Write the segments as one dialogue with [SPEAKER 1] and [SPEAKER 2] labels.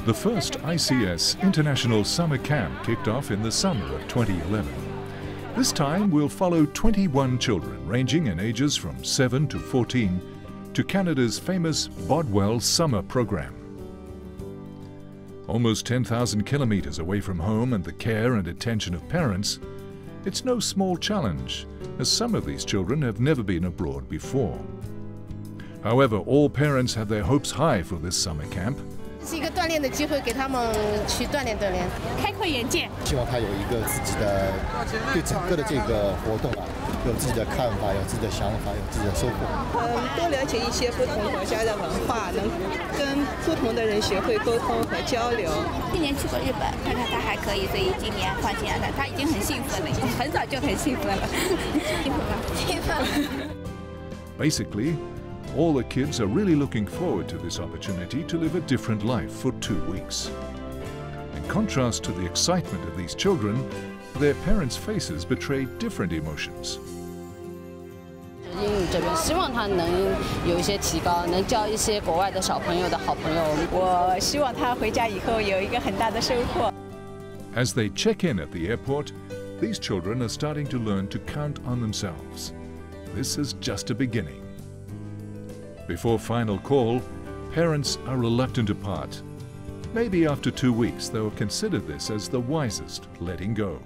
[SPEAKER 1] The first ICS International Summer Camp kicked off in the summer of 2011. This time we'll follow 21 children ranging in ages from 7 to 14 to Canada's famous Bodwell Summer Program. Almost 10,000 kilometers away from home and the care and attention of parents, it's no small challenge, as some of these children have never been abroad before. However, all parents have their hopes high for this summer camp.
[SPEAKER 2] 是一个锻炼的机会，给他们去锻炼锻炼，开阔眼界。
[SPEAKER 3] 希望他有一个自己的对整个的这个活动有自己的看法，有自己的想法，有自己的收获。
[SPEAKER 4] 多了解一些不同国家的文化，能跟不同的人学会沟通和交流。
[SPEAKER 5] 去年去过日本，看看他还可以，所以今年放心了，他已经很兴奋了，已经很早就很兴奋了。兴奋吗？兴奋。
[SPEAKER 1] Basically, all the kids are really looking forward to this opportunity to live a different life for 2 weeks. In contrast to the excitement of these children, their parents' faces betray different emotions.
[SPEAKER 6] 英语这边希望他能有一些提高，能交一些国外的小朋友的好朋友。
[SPEAKER 4] 我希望他回家以后有一个很大的收获。
[SPEAKER 1] As they check in at the airport, these children are starting to learn to count on themselves. This is just a beginning. Before final call, parents are reluctant to part. Maybe after 2 weeks they'll consider this as the wisest letting go.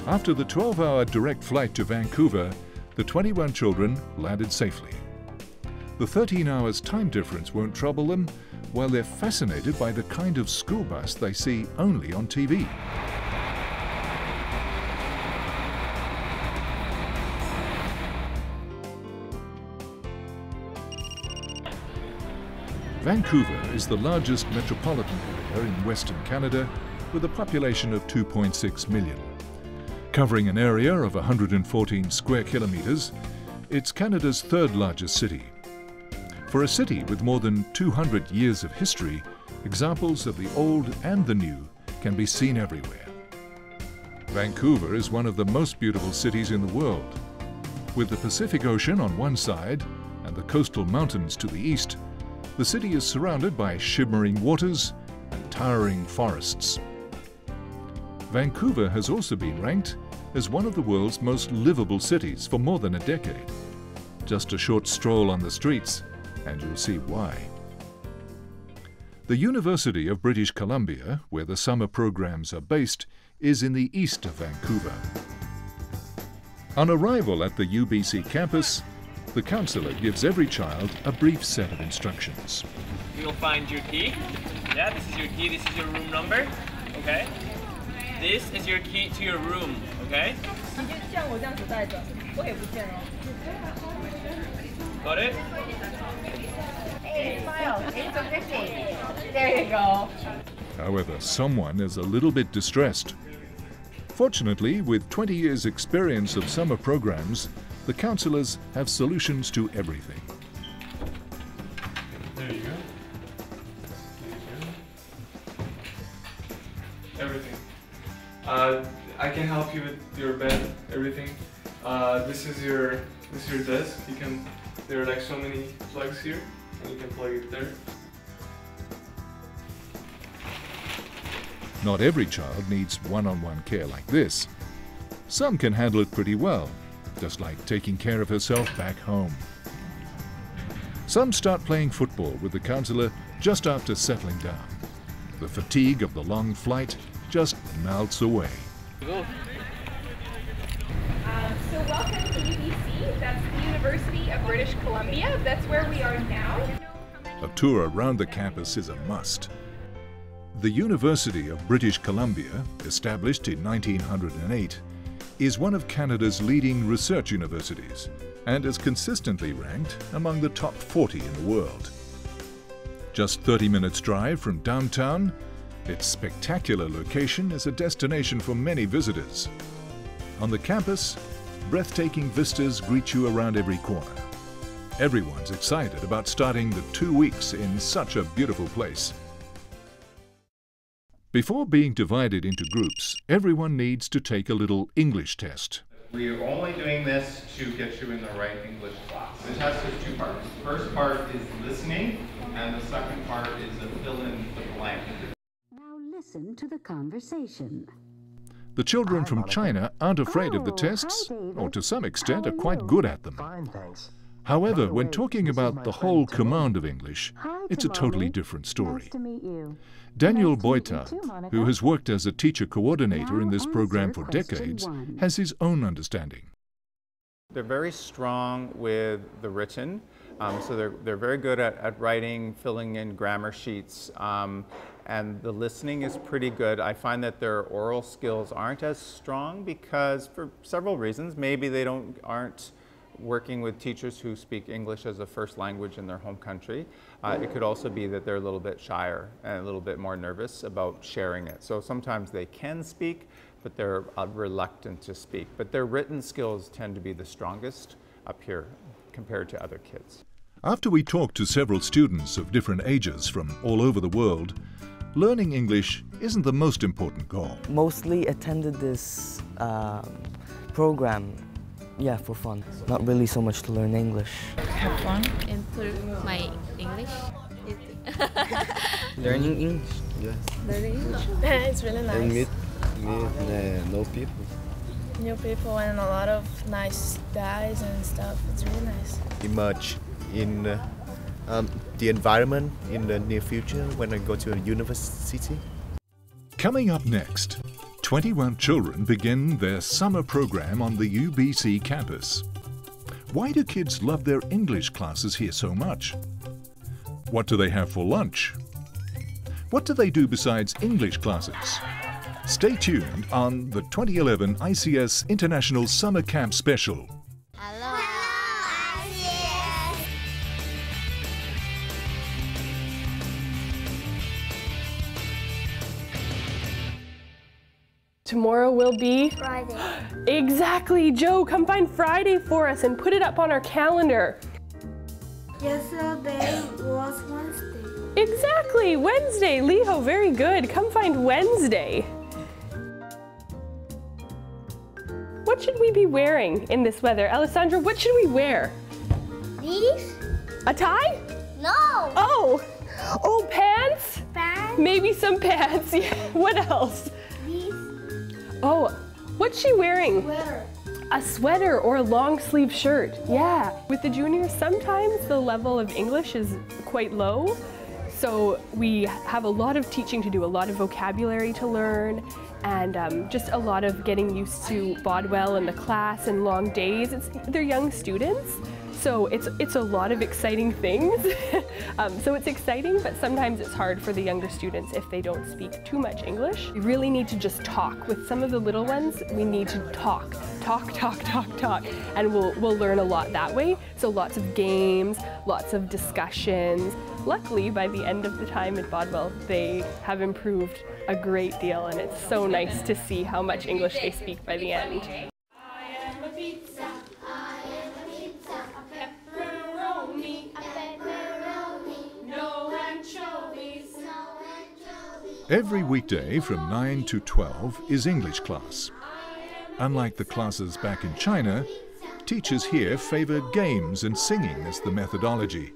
[SPEAKER 1] After the 12-hour direct flight to Vancouver, the 21 children landed safely. The 13 hours time difference won't trouble them, while they're fascinated by the kind of school bus they see only on TV. Vancouver is the largest metropolitan area in Western Canada with a population of 2.6 million. Covering an area of 114 square kilometres, it's Canada's third largest city. For a city with more than 200 years of history, examples of the old and the new can be seen everywhere. Vancouver is one of the most beautiful cities in the world. With the Pacific Ocean on one side and the coastal mountains to the east, the city is surrounded by shimmering waters and towering forests. Vancouver has also been ranked as one of the world's most livable cities for more than a decade. Just a short stroll on the streets, and you'll see why. The University of British Columbia, where the summer programs are based, is in the east of Vancouver. On arrival at the UBC campus, the counsellor gives every child a brief set of instructions.
[SPEAKER 7] You'll find your key. Yeah, this is your key, this is your room number. Okay? This is your key to your room, okay? Got it?
[SPEAKER 5] Hey, smile. It's a 50. There you go.
[SPEAKER 1] However, someone is a little bit distressed. Fortunately, with 20 years' experience of summer programs, the counsellors have solutions to everything.
[SPEAKER 8] There you go. Everything. I can help you with your bed, everything. This is your desk. There are like so many plugs here, and you can plug it there.
[SPEAKER 1] Not every child needs one-on-one care like this. Some can handle it pretty well, just like taking care of herself back home. Some start playing football with the counsellor just after settling down. The fatigue of the long flight just melts away.
[SPEAKER 9] So welcome to UBC, that's the University of British Columbia, that's where we are now.
[SPEAKER 1] A tour around the campus is a must. The University of British Columbia, established in 1908, is one of Canada's leading research universities and is consistently ranked among the top 40 in the world. Just 30 minutes drive from downtown, its spectacular location is a destination for many visitors. On the campus, breathtaking vistas greet you around every corner. Everyone's excited about starting the 2 weeks in such a beautiful place. Before being divided into groups, everyone needs to take a little English test.
[SPEAKER 10] We are only doing this to get you in the right English class. The test has two parts. The first part is listening, and the second part is a fill in the blank.
[SPEAKER 11] Now listen to the conversation.
[SPEAKER 1] The children from China aren't afraid of the tests, or to some extent are quite good at them.
[SPEAKER 12] Fine, thanks.
[SPEAKER 1] However, when talking about the whole command of English, it's a totally different story.
[SPEAKER 11] Nice to meet you.
[SPEAKER 1] Daniel
[SPEAKER 11] Nice to meet you
[SPEAKER 1] Boita,
[SPEAKER 11] too, Monica.
[SPEAKER 1] who has worked as a teacher coordinator in this
[SPEAKER 11] Now
[SPEAKER 1] program
[SPEAKER 11] answer
[SPEAKER 1] for
[SPEAKER 11] question
[SPEAKER 1] decades,
[SPEAKER 11] 1.
[SPEAKER 1] has his own understanding.
[SPEAKER 10] They're very strong with the written, so they're very good at writing, filling in grammar sheets, and the listening is pretty good. I find that their oral skills aren't as strong because, for several reasons, maybe they aren't working with teachers who speak English as a first language in their home country. It could also be that they're a little bit shyer and a little bit more nervous about sharing it. So sometimes they can speak, but they're reluctant to speak. But their written skills tend to be the strongest up here compared to other kids.
[SPEAKER 1] After we talked to several students of different ages from all over the world, learning English isn't the most important goal.
[SPEAKER 13] Mostly attended this program, yeah, for fun. Not really so much to learn English.
[SPEAKER 14] Have fun, improve my English.
[SPEAKER 13] Learning English, yes.
[SPEAKER 14] Learning English?
[SPEAKER 15] It's really nice.
[SPEAKER 13] And meet
[SPEAKER 15] New people and a lot of nice guys and stuff. It's really nice.
[SPEAKER 16] Emerge in the environment in the near future when I go to a university.
[SPEAKER 1] Coming up next, 21 children begin their summer program on the UBC campus. Why do kids love their English classes here so much? What do they have for lunch? What do they do besides English classes? Stay tuned on the 2011 ICS International Summer Camp Special.
[SPEAKER 17] Tomorrow will be?
[SPEAKER 18] Friday.
[SPEAKER 17] Exactly, Joe, come find Friday for us and put it up on our calendar.
[SPEAKER 18] Yesterday was Wednesday.
[SPEAKER 17] Exactly, Wednesday, Liho, very good. Come find Wednesday. What should we be wearing in this weather? Alessandra, what should we wear?
[SPEAKER 18] These?
[SPEAKER 17] A tie?
[SPEAKER 18] No.
[SPEAKER 17] Oh, pants?
[SPEAKER 18] Pants.
[SPEAKER 17] Maybe some pants, yeah. What else?
[SPEAKER 18] These.
[SPEAKER 17] Oh, what's she wearing?
[SPEAKER 18] Sweater.
[SPEAKER 17] A sweater or a long sleeve shirt, yeah. With the juniors, sometimes the level of English is quite low. So we have a lot of teaching to do, a lot of vocabulary to learn, and just a lot of getting used to Bodwell and the class and long days. They're young students, so it's a lot of exciting things. So it's exciting, but sometimes it's hard for the younger students if they don't speak too much English. We really need to just talk. With some of the little ones, we need to talk, and we'll learn a lot that way. So lots of games, lots of discussions. Luckily, by the end of the time at Bodwell, they have improved a great deal, and it's so nice to see how much English they speak by the end.
[SPEAKER 18] I am a pizza. I am a pizza. A pepperoni. A pepperoni. No anchovies. No anchovies.
[SPEAKER 1] Every weekday from 9 to 12 is English class. Unlike the classes back in China, teachers here favor games and singing as the methodology.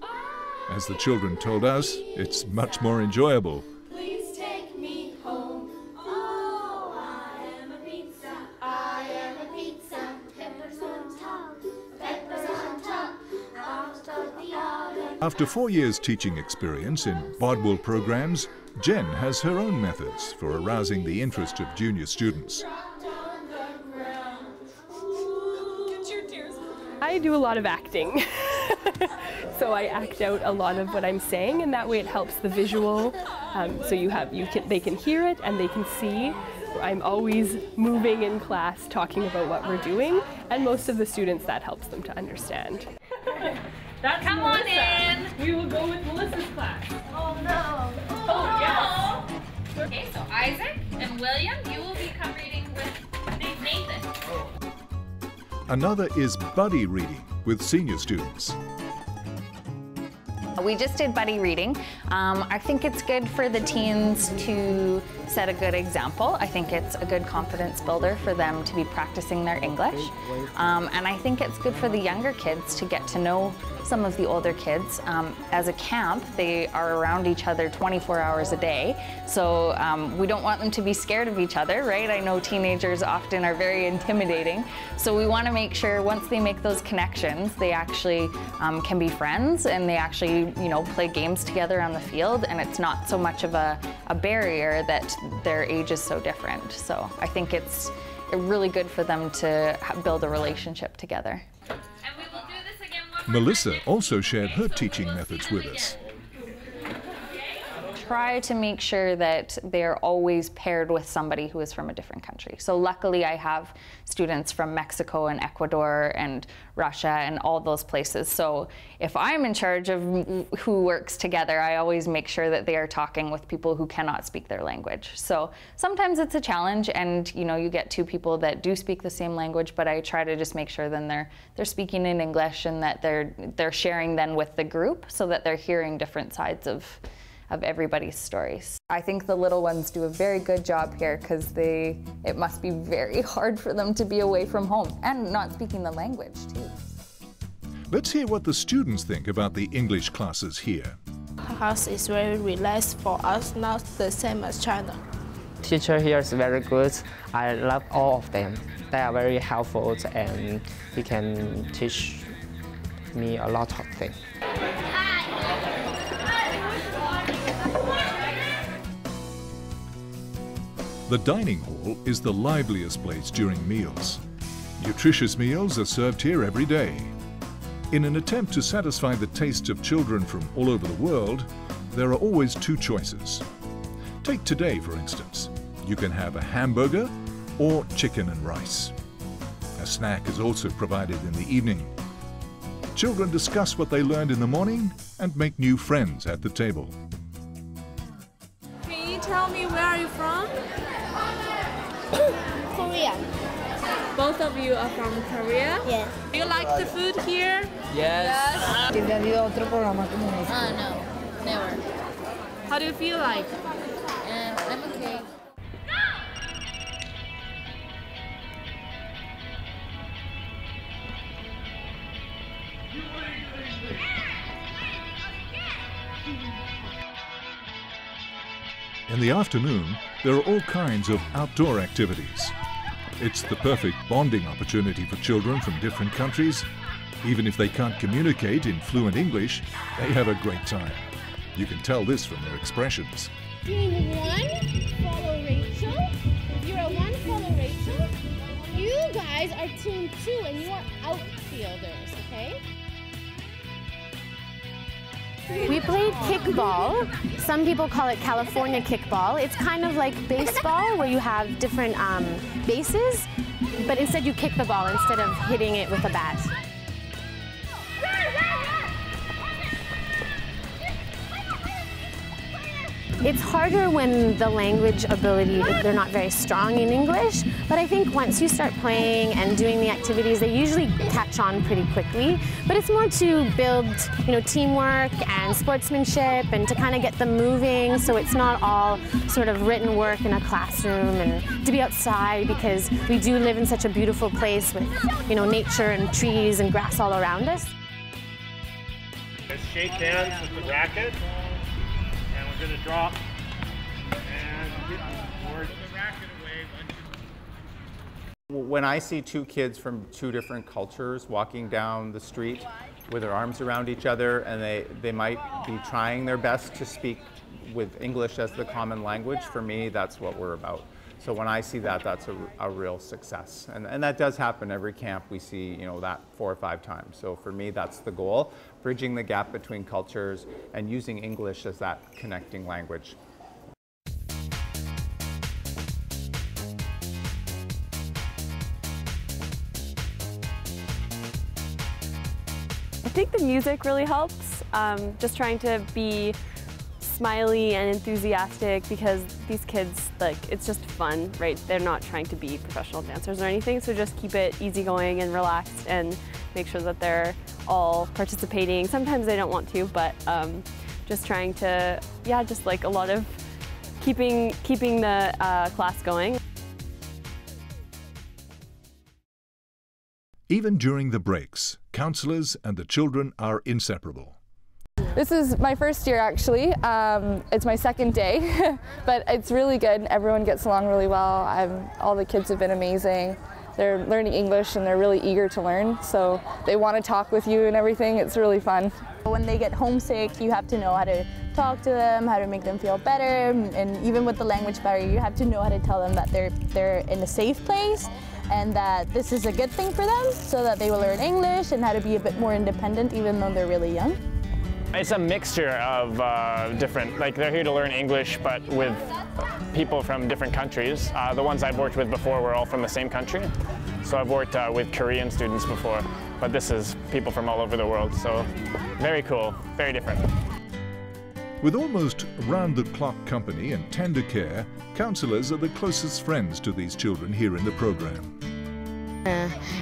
[SPEAKER 1] As the children told us, it's much more enjoyable.
[SPEAKER 18] Please take me home. Oh, I am a pizza. I am a pizza. Peppers on top. Peppers on top. Out of the oven.
[SPEAKER 1] After 4 years teaching experience in Bodwell programs, Jen has her own methods for arousing the interest of junior students.
[SPEAKER 17] I do a lot of acting. So I act out a lot of what I'm saying, and that way it helps the visual. So they can hear it and they can see. I'm always moving in class, talking about what we're doing, and most of the students, that helps them to understand.
[SPEAKER 14] Come on in.
[SPEAKER 17] We will go with Melissa's class.
[SPEAKER 18] Oh no.
[SPEAKER 14] Oh yes. Okay, so Isaac and William, you will become reading with Nathan.
[SPEAKER 1] Another is buddy reading with senior students.
[SPEAKER 12] we just did buddy reading. I think it's good for the teens to set a good example. I think it's a good confidence builder for them to be practicing their English. And I think it's good for the younger kids to get to know some of the older kids. As a camp, they are around each other 24 hours a day, so we don't want them to be scared of each other, right? I know teenagers often are very intimidating, so we want to make sure once they make those connections, they actually can be friends, and they actually, you know, play games together on the field, and it's not so much of a barrier that their age is so different. So I think it's really good for them to build a relationship together.
[SPEAKER 1] Melissa also shared her teaching methods with us.
[SPEAKER 12] Try to make sure that they're always paired with somebody who is from a different country. So luckily I have students from Mexico and Ecuador and Russia and all those places. So if I'm in charge of who works together, I always make sure that they are talking with people who cannot speak their language. So sometimes it's a challenge, and you know, you get two people that do speak the same language, but I try to just make sure then they're speaking in English, and that they're sharing then with the group, so that they're hearing different sides of everybody's stories. I think the little ones do a very good job here, because it must be very hard for them to be away from home and not speaking the language too.
[SPEAKER 1] Let's hear what the students think about the English classes here.
[SPEAKER 15] House is very relaxed for us, not the same as China.
[SPEAKER 19] Teacher here is very good. I love all of them. They are very helpful, and he can teach me a lot of things.
[SPEAKER 1] The dining hall is the liveliest place during meals. Nutritious meals are served here every day. In an attempt to satisfy the tastes of children from all over the world, there are always two choices. Take today, for instance. You can have a hamburger or chicken and rice. A snack is also provided in the evening. Children discuss what they learned in the morning and make new friends at the table.
[SPEAKER 20] Can you tell me where are you from?
[SPEAKER 2] Korea.
[SPEAKER 20] Both of you are from Korea?
[SPEAKER 2] Yes.
[SPEAKER 20] Do you like the food here?
[SPEAKER 19] Yes.
[SPEAKER 2] No, never.
[SPEAKER 20] How do you feel like?
[SPEAKER 2] I'm okay.
[SPEAKER 1] In the afternoon, there are all kinds of outdoor activities. It's the perfect bonding opportunity for children from different countries. Even if they can't communicate in fluent English, they have a great time. You can tell this from their expressions.
[SPEAKER 2] Team 1, follow Rachel. If you're a 1, follow Rachel. You guys are team 2, and you are outfielders, okay?
[SPEAKER 21] We played kickball. Some people call it California kickball. It's kind of like baseball, where you have different bases, but instead you kick the ball instead of hitting it with a bat. It's harder when the language ability, they're not very strong in English, but I think once you start playing and doing the activities, they usually catch on pretty quickly. But it's more to build, you know, teamwork and sportsmanship, and to kind of get them moving, so it's not all sort of written work in a classroom, and to be outside, because we do live in such a beautiful place with, you know, nature and trees and grass all around us.
[SPEAKER 22] Let's shake hands with the racket. We're going to drop and forward the racket away.
[SPEAKER 10] When I see two kids from two different cultures walking down the street with their arms around each other, and they might be trying their best to speak with English as the common language, for me, that's what we're about. So when I see that, that's a real success. And that does happen every camp. We see, you know, that 4 or 5 times. So for me, that's the goal, bridging the gap between cultures and using English as that connecting language.
[SPEAKER 23] I think the music really helps, just trying to be smiley and enthusiastic, because these kids, like, it's just fun, right? They're not trying to be professional dancers or anything, so just keep it easygoing and relaxed, and make sure that they're all participating. Sometimes they don't want to, but just trying to, yeah, just like a lot of keeping the class going.
[SPEAKER 1] Even during the breaks, counsellors and the children are inseparable.
[SPEAKER 3] This is my first year actually. It's my second day, but it's really good. Everyone gets along really well. All the kids have been amazing. They're learning English and they're really eager to learn, so they want to talk with you and everything. It's really fun.
[SPEAKER 4] When they get homesick, you have to know how to talk to them, how to make them feel better, and even with the language barrier, you have to know how to tell them that they're in a safe place and that this is a good thing for them, so that they will learn English and how to be a bit more independent even though they're really young.
[SPEAKER 6] It's a mixture of different, like they're here to learn English but with people from different countries. The ones I've worked with before were all from the same country. So I've worked with Korean students before, but this is people from all over the world, so very cool, very different.
[SPEAKER 1] With almost round-the-clock company and tender care, counsellors are the closest friends to these children here in the program.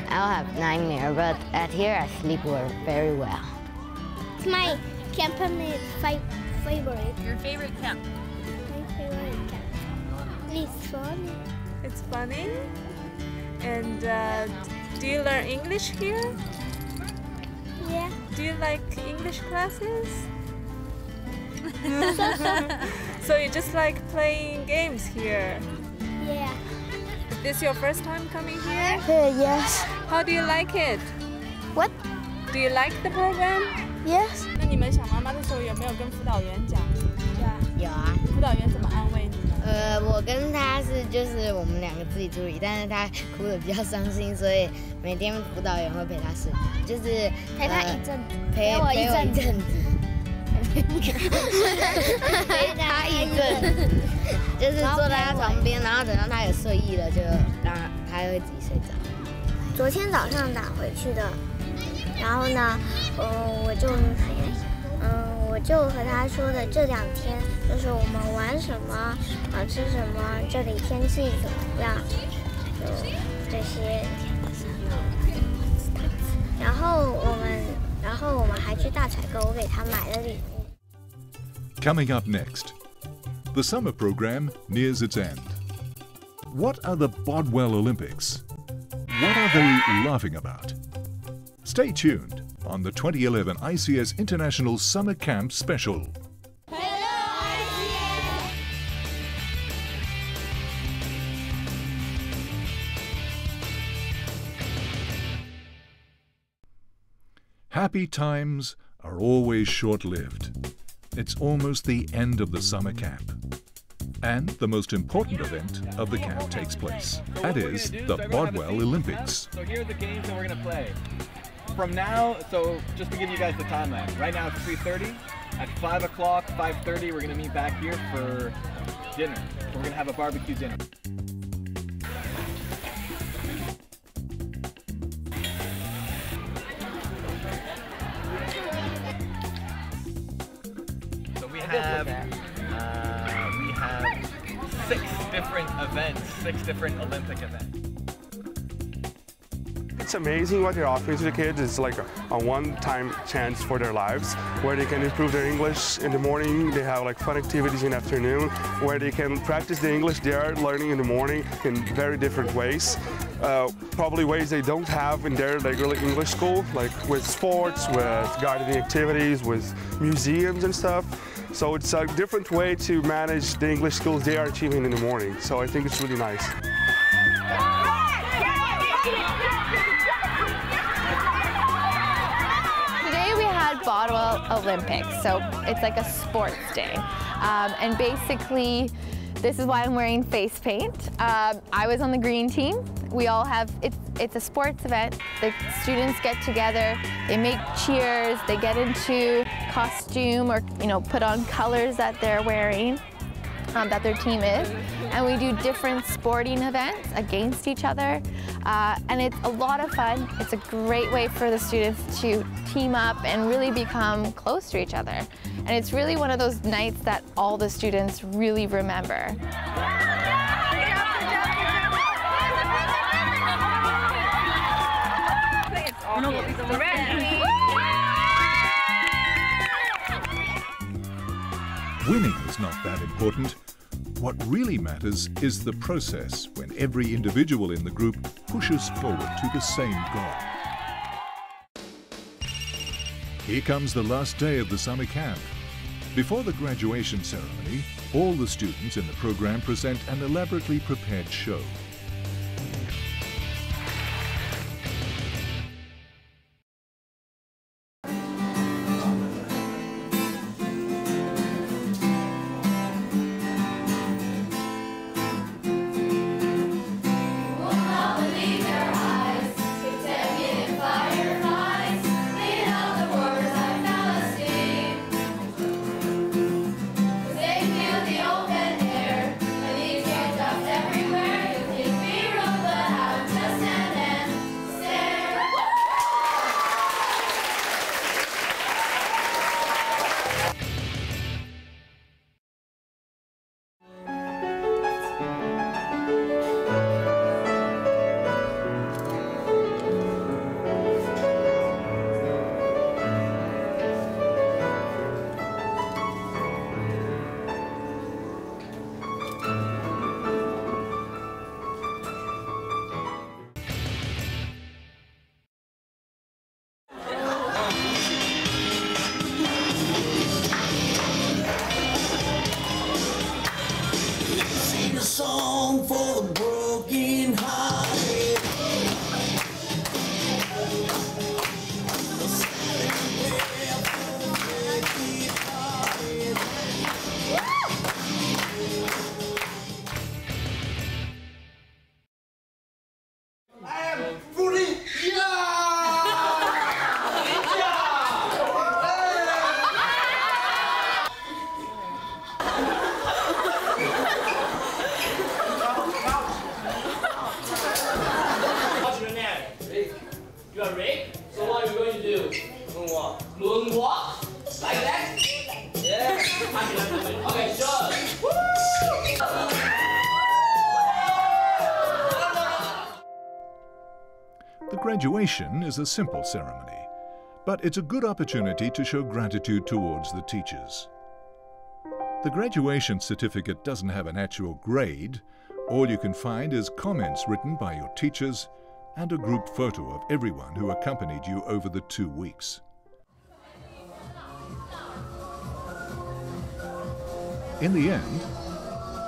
[SPEAKER 24] I'll have nightmare, but at here I sleep very well.
[SPEAKER 18] It's my camp favorite.
[SPEAKER 20] Your favorite camp?
[SPEAKER 18] My favorite camp. It's fun.
[SPEAKER 20] It's funny. And do you learn English here?
[SPEAKER 18] Yeah.
[SPEAKER 20] Do you like English classes? So you just like playing games here?
[SPEAKER 18] Yeah.
[SPEAKER 20] Is this your first time coming here?
[SPEAKER 18] Yes.
[SPEAKER 20] How do you like it?
[SPEAKER 18] What?
[SPEAKER 20] Do you like the program?
[SPEAKER 18] Yes.
[SPEAKER 20] 那你们想妈妈的时候有没有跟辅导员讲？
[SPEAKER 24] 有啊。
[SPEAKER 20] 辅导员怎么安慰你们？
[SPEAKER 24] 我跟他就是我们两个自己处理，但是他哭得比较伤心，所以每天辅导员会陪他睡，就是
[SPEAKER 18] 陪他一阵子，
[SPEAKER 24] 陪我一阵子。陪他一阵，就是坐在他床边，然后等到他有睡意了，就让他会自己睡着。
[SPEAKER 18] 昨天早上打回去的，然后呢，我就和他说的这2天，就是我们玩什么，吃什么，这里天气怎么样，就这些。然后我们还去大采购，我给他买了礼物。
[SPEAKER 1] Coming up next, the summer program nears its end. What are the Bodwell Olympics? What are they laughing about? Stay tuned on the 2011 ICS International Summer Camp Special. Happy times are always short-lived. It's almost the end of the summer camp. And the most important event of the camp takes place. That is the Bodwell Olympics.
[SPEAKER 25] So here are the games that we're going to play. From now, so just to give you guys the timeline, right now it's 3:30. At 5 o'clock, 5:30, we're going to meet back here for dinner. We're going to have a barbecue dinner. So we have 6 different events, 6 different Olympic events.
[SPEAKER 26] It's amazing what they're offering to the kids. It's like a one-time chance for their lives where they can improve their English in the morning. They have like fun activities in the afternoon where they can practice the English they are learning in the morning in very different ways. Probably ways they don't have in their regular English school, like with sports, with guided activities, with museums and stuff. So it's a different way to manage the English skills they are achieving in the morning. So I think it's really nice.
[SPEAKER 12] Today we had Bodwell Olympics, so it's like a sports day. And basically, this is why I'm wearing face paint. I was on the green team. We all have, it's a sports event. The students get together, they make cheers, they get into costume or put on colors that they're wearing, that their team is. And we do different sporting events against each other. And it's a lot of fun. It's a great way for the students to team up and really become close to each other. And it's really one of those nights that all the students really remember.
[SPEAKER 14] Ready?
[SPEAKER 1] Winning is not that important. What really matters is the process when every individual in the group pushes forward to the same goal. Here comes the last day of the summer camp. Before the graduation ceremony, all the students in the program present an elaborately prepared show.
[SPEAKER 18] Song for the broken hearted. I am fully
[SPEAKER 5] You are Rick? So what are we going to do? Moonwalk. Moonwalk? Like that? Yeah. Okay, sure.
[SPEAKER 1] The graduation is a simple ceremony, but it's a good opportunity to show gratitude towards the teachers. The graduation certificate doesn't have an actual grade. All you can find is comments written by your teachers and a group photo of everyone who accompanied you over the 2 weeks. In the end,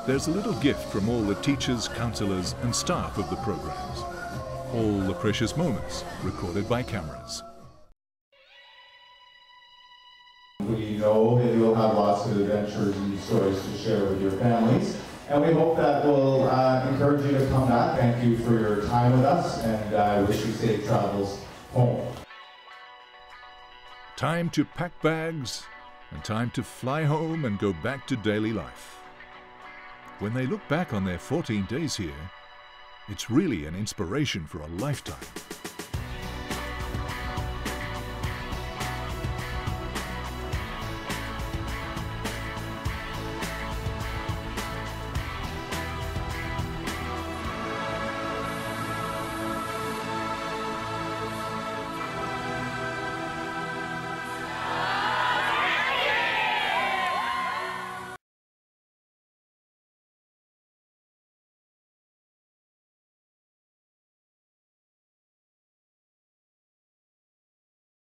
[SPEAKER 1] there's a little gift from all the teachers, counselors and staff of the programs. All the precious moments recorded by cameras.
[SPEAKER 7] We know that you'll have lots of adventures and stories to share with your families. And we hope that will encourage you to come back. Thank you for your time with us, and I wish you safe travels home.
[SPEAKER 1] Time to pack bags, and time to fly home and go back to daily life. When they look back on their 14 days here, it's really an inspiration for a lifetime.